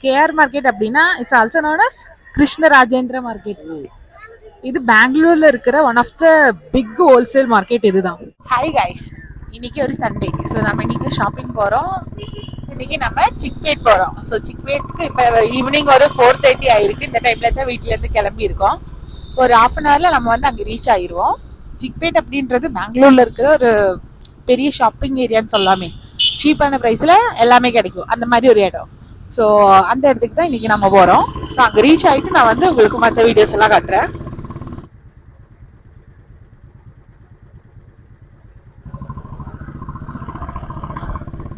KR market அப்படின்னா it's also known as Krishna Rajendra market. இது பெங்களூர்ல இருக்கிற one of the big wholesale market இதுதான். ஹாய் கைஸ், இன்னைக்கு ஒரு சண்டே. ஸோ நம்ம இன்னைக்கு ஷாப்பிங் போகிறோம். இன்னைக்கு நம்ம சிக்பேட் போகிறோம். ஸோ சிக்பேட்க்கு இப்போ ஈவினிங் ஒரு 4:30 ஆயிருக்கு. இந்த டைம்ல தான் வீட்டிலேருந்து கிளம்பி இருக்கோம். ஒரு ஹாஃப் அன் ஹவர்ல நம்ம வந்து அங்கே ரீச் ஆயிடுவோம். சிக்பேட் அப்படின்றது பெங்களூர்ல இருக்கிற ஒரு பெரிய ஷாப்பிங் ஏரியான்னு சொல்லாமே. சீப்பான ப்ரைஸில் எல்லாமே கிடைக்கும், அந்த மாதிரி ஒரு இடம். ஸோ அந்த இடத்துக்கு தான் இன்னைக்கு நம்ம போகிறோம். ஸோ அங்கே ரீச் ஆகிட்டு நான் வந்து உங்களுக்கு மற்ற வீடியோஸ் எல்லாம் காட்டுறேன்.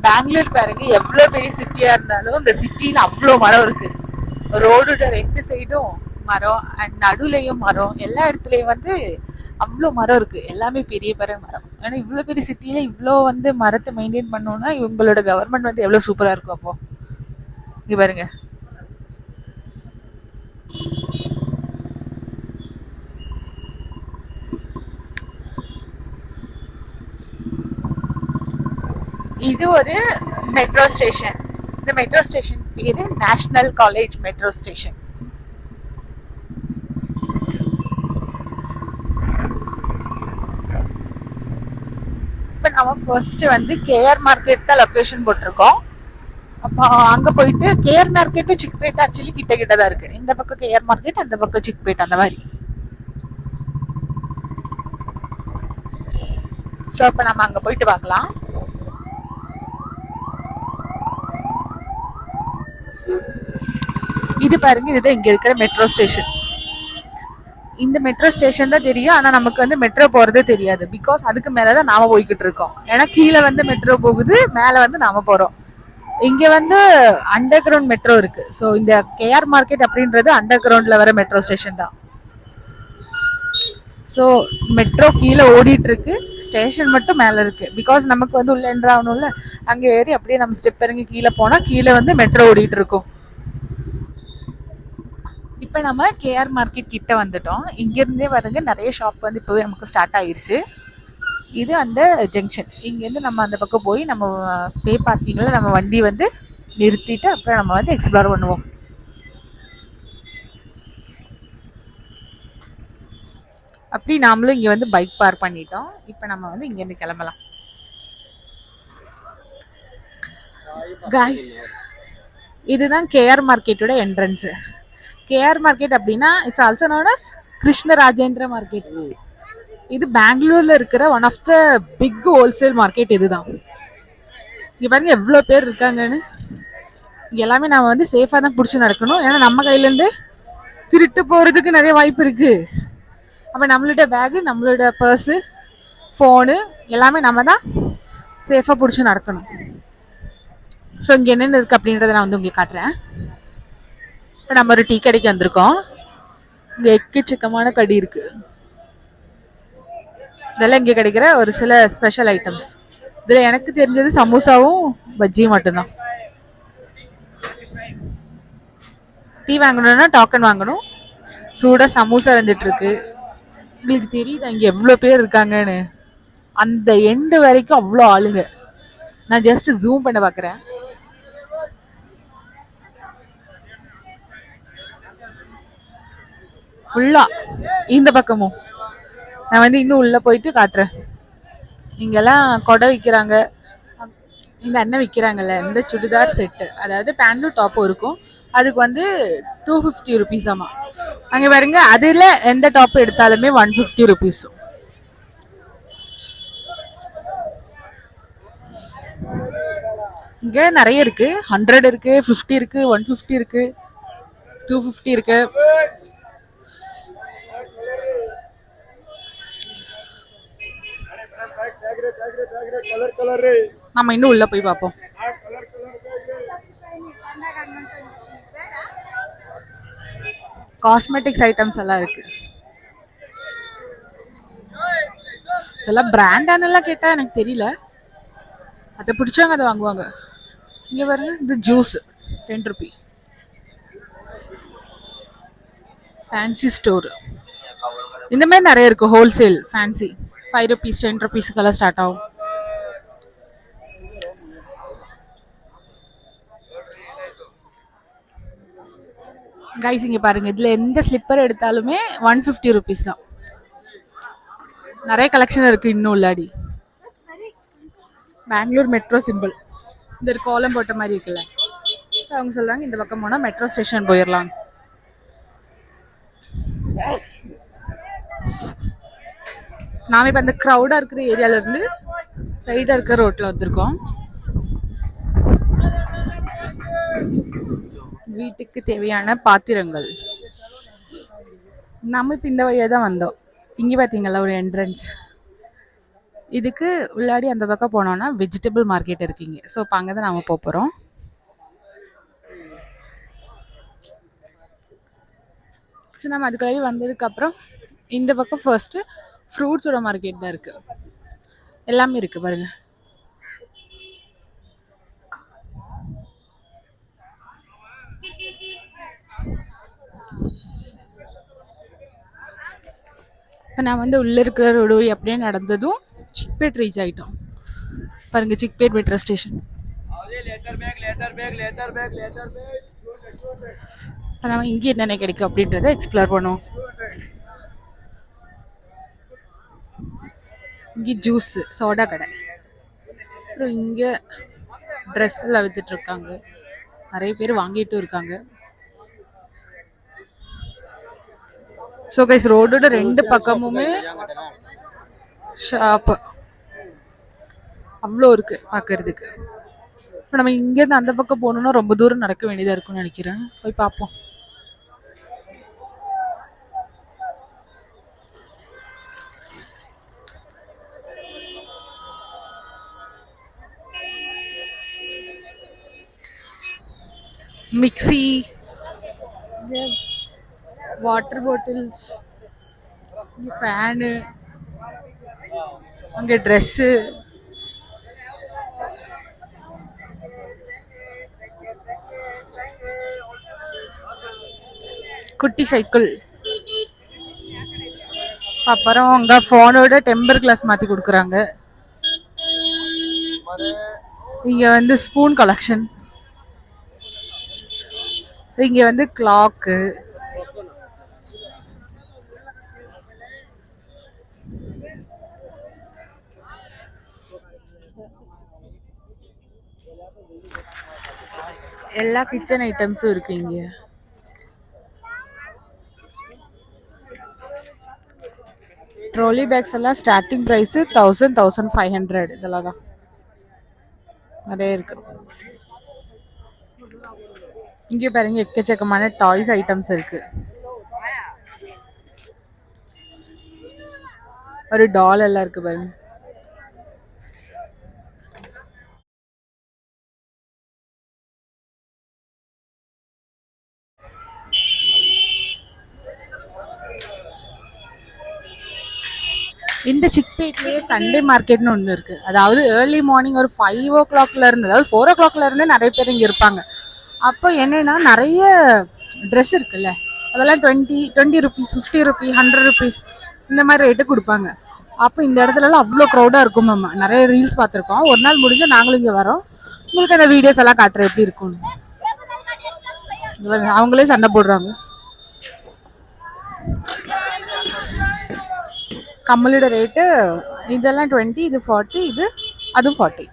பெங்களூர் பாருங்க, எவ்வளோ பெரிய சிட்டியா இருந்தாலும் இந்த சிட்டியில அவ்வளோ மரம் இருக்கு. ரோடோட 2 சைடும் மரம் அண்ட் நடுவுலையும் மரம். எல்லா இடத்துலயும் வந்து அவ்வளோ மரம் இருக்கு. எல்லாமே பெரிய பெரிய மரம். ஏன்னா இவ்வளோ பெரிய சிட்டியில இவ்வளோ வந்து மரத்தை மெயின்டைன் பண்ணோம்னா இவங்களோட கவர்மெண்ட் வந்து எவ்வளோ சூப்பரா இருக்கும். அப்போ இங்க பாருங்க, இது ஒரு மெட்ரோ ஸ்டேஷன். இந்த மெட்ரோ ஸ்டேஷன் பேரு நேஷனல் காலேஜ் மெட்ரோ ஸ்டேஷன். இப்போ நம்ம ஃபர்ஸ்ட் வந்து கேஆர் மார்க்கெட் தான் லொக்கேஷன் போட்டிருக்கோம். அப்போ அங்க போயிட்டு கேஆர் மார்க்கெட் சிக்பேட் ஆக்சுவலி கிட்ட கிட்ட தான் இருக்கு. இந்த பக்கம் கேஆர் மார்க்கெட், அந்த பக்கம் சிக்பேட், அந்த மாதிரி. ஸோ அப்போ நம்ம அங்க போயிட்டு பார்க்கலாம். இது பாருங்க, இதுதான் இங்க இருக்கிற மெட்ரோ ஸ்டேஷன். இந்த மெட்ரோ ஸ்டேஷன் தான் தெரியும், ஆனா நமக்கு வந்து மெட்ரோ போறதே தெரியாது. பிகாஸ் அதுக்கு மேலதான் நாம போய்கிட்டு இருக்கோம். ஏன்னா கீழே வந்து மெட்ரோ போகுது, மேல வந்து நாம போறோம். இங்க வந்து அண்டர் கிரவுண்ட் மெட்ரோ இருக்கு. ஸோ இந்த கேஆர் மார்க்கெட் அப்படின்றது அண்டர் கிரவுண்ட்ல வர மெட்ரோ ஸ்டேஷன் தான். ஸோ மெட்ரோ கீழே ஓடிட்டு இருக்கு, ஸ்டேஷன் மட்டும் மேல இருக்கு. பிகாஸ் நமக்கு வந்து உள்ள என்ட்ரு ஆகணும்ல, அங்க ஏறி அப்படியே நம்ம ஸ்டெப் இறங்கி கீழே போனா கீழே வந்து மெட்ரோ ஓடிட்டு இருக்கும். இப்போ நம்ம கேஆர் மார்க்கெட் கிட்ட வந்துட்டோம். இங்கேருந்தே வருங்க நிறைய ஷாப் வந்து இப்போவே நமக்கு ஸ்டார்ட் ஆயிடுச்சு. இது அந்த ஜங்ஷன். இங்கேருந்து நம்ம அந்த பக்கம் போய் நம்ம பே பார்க்கிங்கில் நம்ம வண்டி வந்து நிறுத்திட்டு அப்புறம் நம்ம வந்து எக்ஸ்ப்ளோர் பண்ணுவோம். அப்படி நாமளும் இங்கே வந்து பைக் பார்க் பண்ணிட்டோம். இப்போ நம்ம வந்து இங்கேருந்து கிளம்பலாம். காய்ஸ், இதுதான் கேஆர் மார்க்கெட்டோட என்ட்ரன்ஸ். கேஆர் மார்க்கெட் அப்படின்னா it's also known as Krishna Rajendra market. இது பெங்களூர்ல இருக்கிற one of the big wholesale market இதுதான். இங்க பாருங்க எவ்வளோ பேர் இருக்காங்கன்னு. எல்லாமே நாம வந்து சேஃபா தான் பிடிச்சி நடக்கணும். ஏன்னா நம்ம கையில இருந்து திருட்டு போறதுக்கு நிறைய வாய்ப்பு இருக்கு. அப்ப நம்மளோட பேகு, நம்மளோட பர்ஸு, ஃபோனு எல்லாமே நம்ம தான் சேஃபா பிடிச்சி நடக்கணும். ஸோ இங்க என்னென்ன இருக்கு அப்படின்றத நான் வந்து உங்களுக்கு காட்டுறேன். இப்போ நம்ம ஒரு டீ கடைக்கு வந்திருக்கோம். இங்க எக்கச்சக்கமான கடி இருக்கு. இதெல்லாம் இங்கே கிடைக்கிற ஒரு சில ஸ்பெஷல் ஐட்டம்ஸ். இதில் எனக்கு தெரிஞ்சது சமோசாவும் பஜ்ஜியும் மட்டும்தான். டீ வாங்கணும்னா டோக்கன் வாங்கணும். சூடாக சமோசா வந்துட்டு இருக்கு. உங்களுக்கு தெரியுது இங்கே எவ்வளோ பேர் இருக்காங்கன்னு. அந்த எண்டு வரைக்கும் அவ்வளோ ஆளுங்க. நான் ஜஸ்ட் ஜூம் பண்ண பார்க்குறேன். ஃபுல்லா இந்த பக்கமும். நான் வந்து இன்னும் உள்ள போயிட்டு காட்டுறேன். இங்கெல்லாம் கொடை விற்கிறாங்க. இந்த அண்ணன் விற்கிறாங்கல்ல, இந்த சுடிதார் செட்டு, அதாவது பேண்ட்டும் டாப்பும் இருக்கும். அதுக்கு வந்து 250 ருபீஸ் ஆமா. அங்கே பாருங்க, அதில் எந்த டாப் எடுத்தாலுமே 150 ருபீஸ். இங்கே நிறைய இருக்கு. 100 இருக்கு, 50 இருக்கு, 150 இருக்கு, 250 இருக்கு. நம்ம இன்னும் உள்ள போய் பார்ப்போம். காஸ்மெட்டிக்ஸ் ஐட்டம்ஸ் எல்லாம் இருக்கு. இதெல்லாம் பிராண்டானெல்லாம் கேட்டா எனக்கு தெரியல. அதை பிடிச்சவங்க அதை வாங்குவாங்க. இங்க பாருங்க, இந்த ஜூஸ் 10 ரூபி. ஃபேன்சி ஸ்டோர் இந்த மாதிரி நிறைய இருக்கு. ஹோல்சேல் ஃபேன்சி 5 ருபீஸ் 10 ருபீஸ்க்கெல்லாம் ஸ்டார்ட் ஆகும். கைஸ் இங்கே பாருங்க, இதில் எந்த ஸ்லிப்பர் எடுத்தாலுமே 150 ருபீஸ் தான். நிறைய கலெக்ஷன் இருக்கு இன்னும் உள்ளாடி. பெங்களூர் மெட்ரோ சிம்பிள் இந்த ஒரு கோலம் போட்ட மாதிரி இருக்குல்ல. ஸோ அவங்க சொல்கிறாங்க இந்த பக்கம் போனால் மெட்ரோ ஸ்டேஷன் போயிடலாம். நாம் இப்போ அந்த க்ரௌடாக இருக்கிற ஏரியாவிலேருந்து சைடாக இருக்கிற ரோட்டில் வந்திருக்கோம். வீட்டுக்கு தேவையான பாத்திரங்கள். நம்ம இப்போ இந்த வழியாக தான் வந்தோம். இங்கே பார்த்தீங்களா ஒரு என்ட்ரன்ஸ். இதுக்கு உள்ளாடி அந்த பக்கம் போனோன்னா வெஜிடபிள் மார்க்கெட் இருக்குங்க. ஸோ இப்போ அங்கே தான் நாம் போகிறோம். ஸோ நம்ம அதுக்குள்ளாடி வந்ததுக்கப்புறம் இந்த பக்கம் ஃபர்ஸ்ட்டு ஃப்ரூட்ஸோட மார்க்கெட் தான் இருக்குது. எல்லாமே இருக்குது பாருங்க. இப்போ நான் வந்து உள்ளே இருக்கிற ரோடு வழி அப்படியே நடந்ததும் சிக்பேட் ரீச் ஆகிட்டோம். பாருங்க, சிக்பேட் மெட்ரோ ஸ்டேஷன். நம்ம இங்கே என்னென்ன கிடைக்கும் அப்படின்றத எக்ஸ்ப்ளோர் பண்ணுவோம். இங்கே ஜூஸ் சோடா கடை. அப்புறம் இங்கே ட்ரெஸ் எல்லாம் வித்துட்டு இருக்காங்க. நிறைய பேர் வாங்கிட்டும் இருக்காங்க. ஸோ கைஸ் ரோடோட ரெண்டு பக்கமுமே ஷாப்பு அவ்வளோ இருக்கு பார்க்கறதுக்கு. இப்போ நம்ம இங்கேருந்து அந்த பக்கம் போகணுன்னா ரொம்ப தூரம் நடக்க வேண்டியதாக இருக்கும்னு நினைக்கிறேன். போய் பார்ப்போம். மிக்ஸி, வாட்டர் பாட்டில்ஸ், இங்கே ஃபேனு, அங்கே ட்ரெஸ்ஸு, குட்டி சைக்கிள், அப்புறம் அங்கே ஃபோனோட டெம்பர் கிளாஸ் மாற்றி கொடுக்குறாங்க. இங்கே வந்து ஸ்பூன் கலெக்ஷன், இங்கே வந்து கிளாக்கு, எல்லா கிச்சன் ஐட்டம்ஸும் இருக்கு இங்கே. ட்ரோலி பேக்ஸ் எல்லாம் ஸ்டார்டிங் ப்ரைஸு 1500 இதெல்லாம் தான் நிறைய இருக்கு. இங்கே பாருங்க எக்கச்சக்கமான டாய்ஸ் ஐட்டம்ஸ் இருக்கு. ஒரு டால் எல்லாம் இருக்கு பாருங்க. இந்த சிக்பேட்லேயே சண்டே மார்க்கெட்னு ஒன்று இருக்குது. அதாவது ஏர்லி மார்னிங் ஒரு 5 o'clock இருந்து, அதாவது 4 o'clock இருந்து நிறைய பேர் இங்கே இருப்பாங்க. அப்போ என்னென்னா நிறைய ட்ரெஸ் இருக்குல்ல, அதெல்லாம் 20 ருபீஸ், 50 ருபீஸ், 100 ருபீஸ் இந்த மாதிரி ரேட்டு கொடுப்பாங்க. அப்போ இந்த இடத்துலலாம் அவ்வளோ க்ரௌடாக இருக்கும். நம்ம நிறைய ரீல்ஸ் பார்த்துருக்கோம். ஒரு நாள் முடிஞ்சால் நாங்களும் இங்கே வரோம். உங்களுக்கு அந்த வீடியோஸ் எல்லாம் காட்டுறேன் எப்படி இருக்கும்னு. அவங்களே சண்டை போடுறாங்க. கம்மலோட ரேட்டு இதெல்லாம் 20, இது 40, இது அதுவும் 40.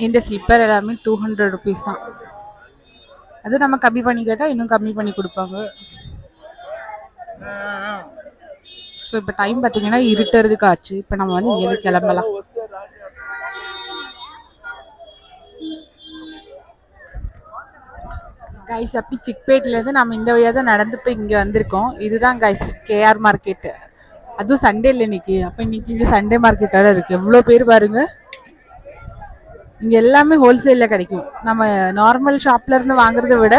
இந்த ஸ்லிப்பர் எல்லாமே 200 ருபீஸ் தான். அது நம்ம கம்மி பண்ணி கேட்டால் இன்னும் கம்மி பண்ணி கொடுப்பாங்க. ஸோ இப்போ டைம் பார்த்தீங்கன்னா இருட்டுறதுக்கு ஆச்சு. இப்போ நம்ம வந்து இங்கேருந்து கிளம்பலாம். கைஸ் அப்படி சிக்பேட்லேருந்து நம்ம இந்த வழியாக தான் நடந்து போய் இங்கே வந்திருக்கோம். இதுதான் கைஸ் கேஆர் மார்க்கெட்டு. அதுவும் சண்டே இல்லை இன்னைக்கு. அப்போ இன்னைக்கு இங்கே சண்டே மார்க்கெட்டோட இருக்குது. எவ்வளோ பேர் பாருங்க. இங்கே எல்லாமே ஹோல்சேலில் கிடைக்கும். நம்ம நார்மல் ஷாப்லேருந்து வாங்குறத விட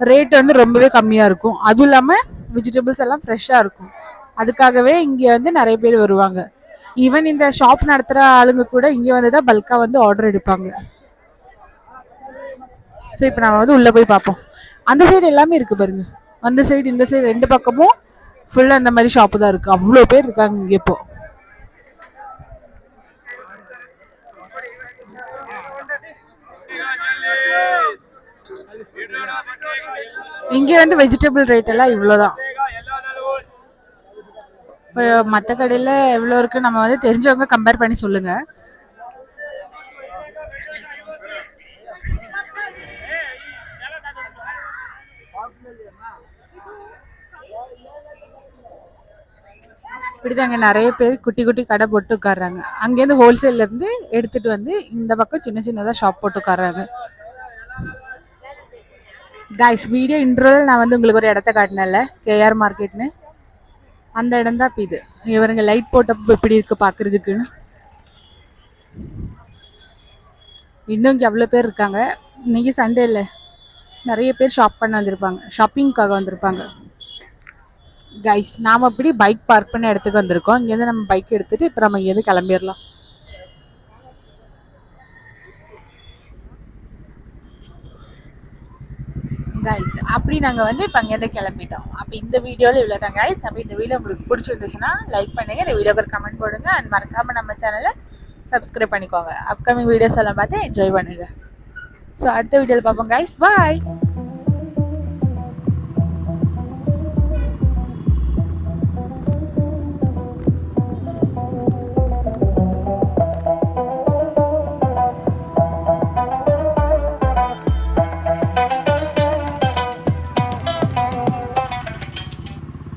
ரேட் வந்து ரொம்பவே கம்மியாக இருக்கும். அதுவும் இல்லாமல் வெஜிடபிள்ஸ் எல்லாம் ஃப்ரெஷ்ஷாக இருக்கும். அதுக்காகவே இங்கே வந்து நிறைய பேர் வருவாங்க. ஈவன் இந்த ஷாப் நடத்துகிற ஆளுங்க கூட இங்கே வந்து தான் பல்காக வந்து ஆர்டர் எடுப்பாங்க. ஸோ இப்போ நம்ம வந்து உள்ளே போய் பார்ப்போம். அந்த சைடு எல்லாமே இருக்குது பாருங்க. அந்த சைடு இந்த சைடு ரெண்டு பக்கமும் ஃபுல்லா அந்த மாதிரி ஷாப்பு தான் இருக்கு. அவ்வளோ பேர் இருக்காங்க இங்க இப்போ. இங்க வந்து வெஜிடபிள் ரேட் எல்லாம் இவ்வளவுதான். இப்போ மற்ற கடையில எவ்வளோ இருக்கு நம்ம வந்து தெரிஞ்சவங்க கம்பேர் பண்ணி சொல்லுங்க. இப்படிதாங்க நிறைய பேர் குட்டி குட்டி கடை போட்டு உட்காடுறாங்க. அங்கேருந்து ஹோல்சேல்ல இருந்து எடுத்துட்டு வந்து இந்த பக்கம் சின்ன சின்னதாக ஷாப் போட்டு உட்காடுறாங்க. கைஸ் வீடியோ இன்ட்ரோவில் நான் வந்து உங்களுக்கு ஒரு இடத்த காட்டினேன்ல, கேஆர் மார்க்கெட்னு. அந்த இடம் தான் இப்போ இது. இவருங்க லைட் போட்டப்போ எப்படி இருக்கு பார்க்குறதுக்குன்னு. இன்னும் இங்கே அவ்வளோ பேர் இருக்காங்க. இன்னைக்கு சண்டே இல்லை, நிறைய பேர் ஷாப் பண்ண வந்திருப்பாங்க, ஷாப்பிங்காக வந்திருப்பாங்க. கைஸ் நாம் அப்படி பைக் பார்க் பண்ண இடத்துக்கு வந்திருக்கோம். இங்கேருந்து நம்ம பைக் எடுத்துகிட்டு இப்போ நம்ம இங்கேருந்து கிளம்பிடலாம். கைஸ் அப்படி நாங்கள் வந்து இப்போ அங்கேருந்து கிளம்பிட்டோம். அப்போ இந்த வீடியோவில் இவ்வளோ தான் கைஸ். அப்போ இந்த வீடியோ உங்களுக்கு பிடிச்சிருந்துச்சுன்னா லைக் பண்ணுங்கள், இந்த வீடியோக்கு ஒரு கமெண்ட் போடுங்க, அண்ட் மறக்காமல் நம்ம சேனலை சப்ஸ்கிரைப் பண்ணிக்கோங்க. அப்கமிங் வீடியோஸ் எல்லாம் பார்த்து என்ஜாய் பண்ணுங்கள். ஸோ அடுத்த வீடியோவில் பார்ப்போம் கைஸ். பாய்.